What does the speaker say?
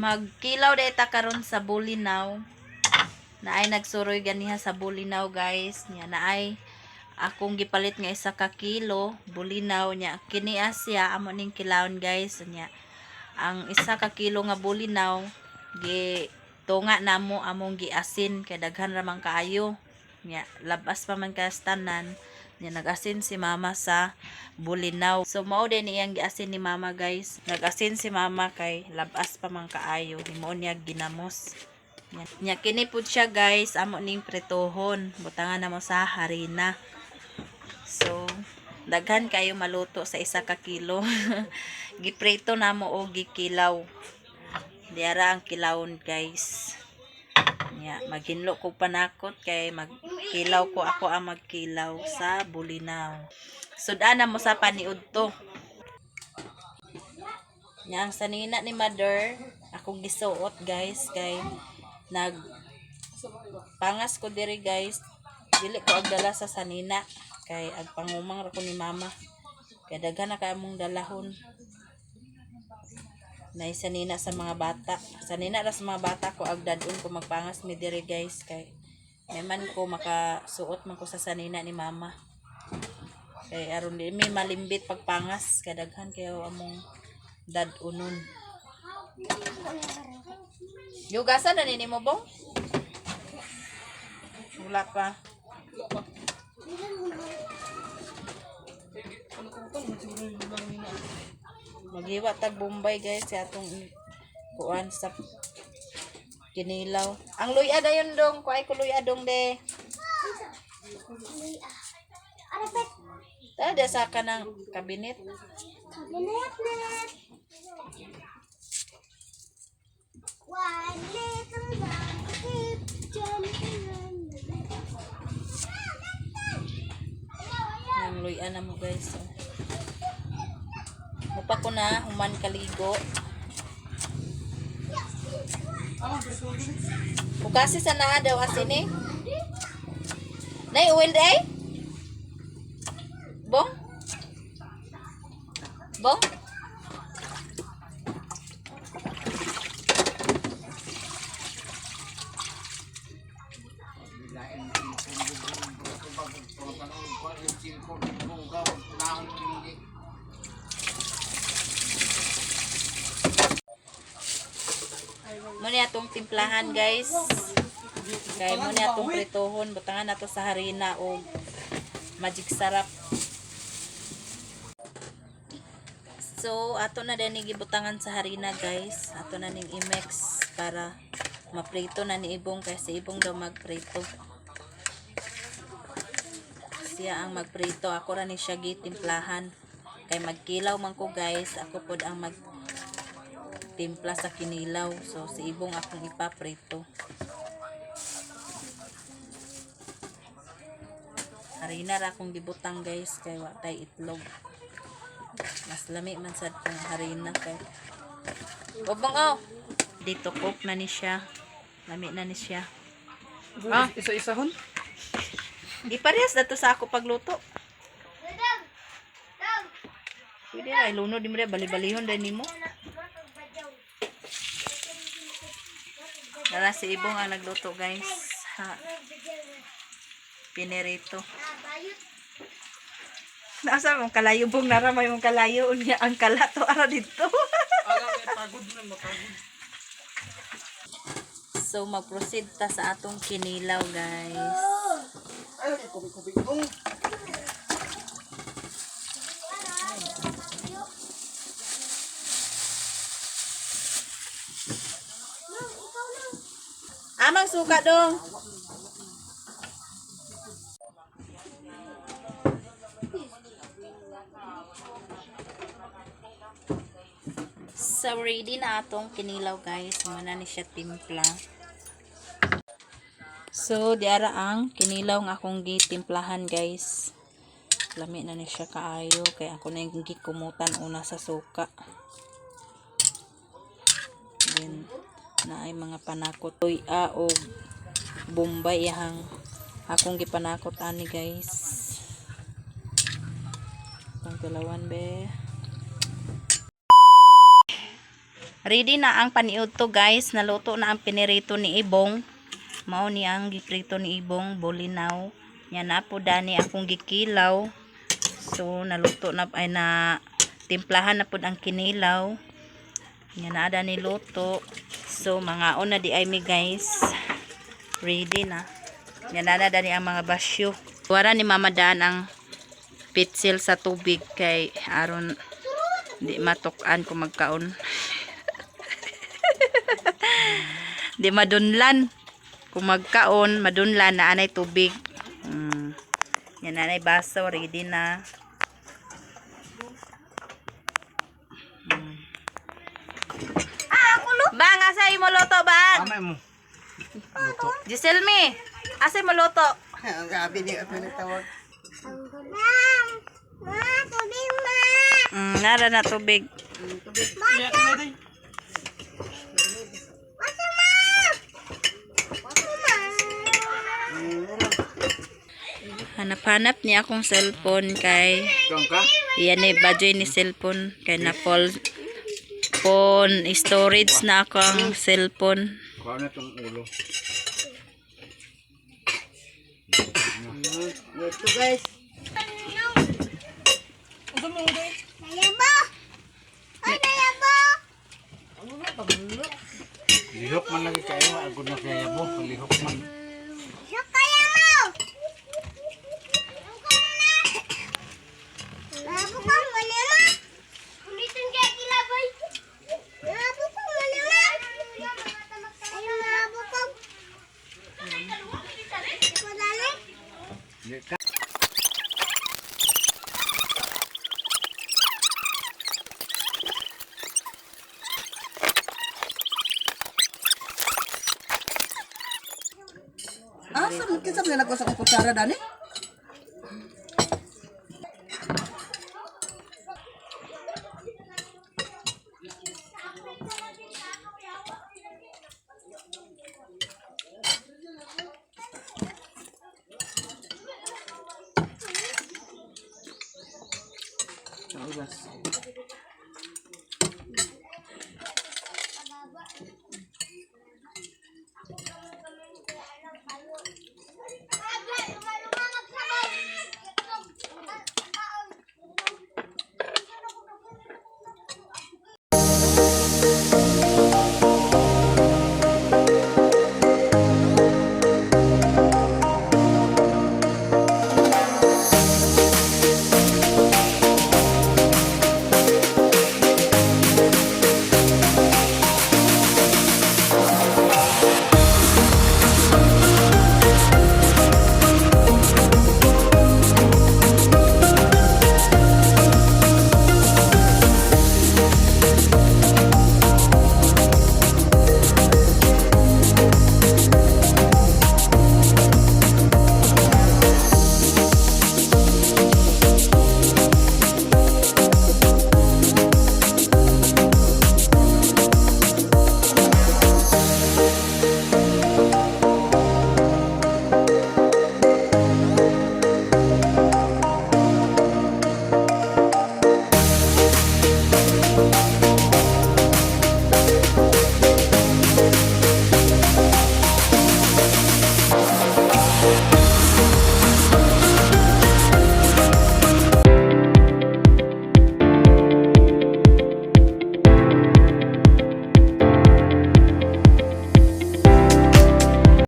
Magkilaw data karon sa Bulinaw. Naay nagsuroy ganiha sa Bulinaw guys. Nya naay akong gipalit nga isa ka kilo bulinaw nya. Kini asya amo ning kilawon guys. Nya ang isa ka kilo nga bulinaw gi tunga namo among giasin kay daghan ra man kaayo. Nya labas pa man ka tanan. Nya nag-asin si mama sa bulinaw. So mao din iyang giasin ni mama guys. Nag-asin si mama kay labas pa man kaayo. Himo niya ginamos. Nya kini pud siya guys amo ning pretohon. Butangan namo sa harina. So daghan kayo maluto sa isa ka kilo. Giprito namo o gikilaw. Diara ang kilawon guys. Nya maghinlo ko panakot kay magkilaw ko ako ang magkilaw sa bulinaw. Sudana mo sa paniud to. Nya ang sanina ni mother akong gisuot guys kay nag pangas ko diri guys. Dili ko agdala sa sanina kay agpangumang ra ko ni mama. Kay daghan na kay among dalahon. Na sanina sa mga bata. Sanina ra sa mga bata ko agdadon ko magpangas mi diri guys kay may man ko makasuot man ko sa sanina ni mama. Kay aron di mi malimbit pagpangas kay daghan kayo among dadunon. Yugasan na nini mo bong? Wala pa. Maghiwa tag Bombay guys sa atong kuan sa kinilaw. Ang luya dayon dong, kuay ko luya dong de. Tada sa kanang kabinet. Kabinet net. One little dog keep jumping on the bed. Ang luya na mo guys. Mupa ko na human kaligo. Bukasi sa naa daw asin eh. Nay uwil day? Bong? Bong? Muna atong timplahan guys. Kay muna atong pritohon. Butangan nato sa harina o magic sarap. So ato na din gibutangan sa harina guys. Ato na ning i-mix para maprito na ni Ibong kasi Ibong daw magprito. Siya ang magprito. Ako ra ni siya gitimplahan. Kay magkilaw man ko guys. Ako pod ang timpla sa kinilaw. So si Ibong akong ipaprito. Harina ra akong gibutang guys kay wa tay itlog. Mas lami man sad kung harina kay. Obong oh. Dito cook na ni siya. Lami na ni siya. Ah, isa-isahon? Giparehas na to sa ako pagluto. Pwede ra iluno di mo ra bali-balihon din nimo. Dala si Ibong ang nagluto guys. Ha. Pinerito. Nasa mong kalayo bong naramay mong kalayo unya ang kalato ara dito. Pagod na mapagod. So mag-proceed ta sa atong kinilaw guys. Ay, kubi-kubi Ibong. Amang suka dong. So ready na atong kinilaw guys. Muna ni siya timpla. So diara ang kinilaw nga akong gitimplahan guys. Lami na ni siya kaayo kay ako na yung gikumutan una sa suka. Then na ay mga panakot tuya o Bombay yang akong gipanakot ani guys. Pang kalawan be. Ready na ang paniud to guys. Naluto na ang pinirito ni Ibong. Mao ni ang giprito ni Ibong, bulinaw. Yan na po dani akong gikilaw. So naluto na ay na timplahan na po ang kinilaw. Yan na ada ni luto. So mga una di ay mi guys. Ready na. Yan na dani ang mga basyo. Wala ni Mama Daan ang pitsil sa tubig kay aron di matukan kung magkaon. Di madunlan. Kung magkaon, madunlan na anay tubig. Yan anay baso, ready na. Bang, asay mo luto, bang? Amay mo. Giselmi, asay mo luto? Ang gabi niya ako nagtawag. Ang gulang. Ma, tubig ma. Nara na tubig. Iya ka na day. Basta ma. Basta ma. Hanap-hanap niya akong cellphone kay Kang ka? iyan ni budget ni cellphone kay na phone storage na ako ang cellphone. Kuha na itong ulo. Ito guys. Nayabo. Ay, nayabo. Lihok man lagi kayo. Agod na kaya mo. Lihok man. Sok kaya mo. Nabukang mali ma. Ulitin kaya kilabay. Nabukang mali ma. Ayun, nabukang. Madali. Hindi ka. Asa mo kinsa man ako sa kutsara dani? Saulas.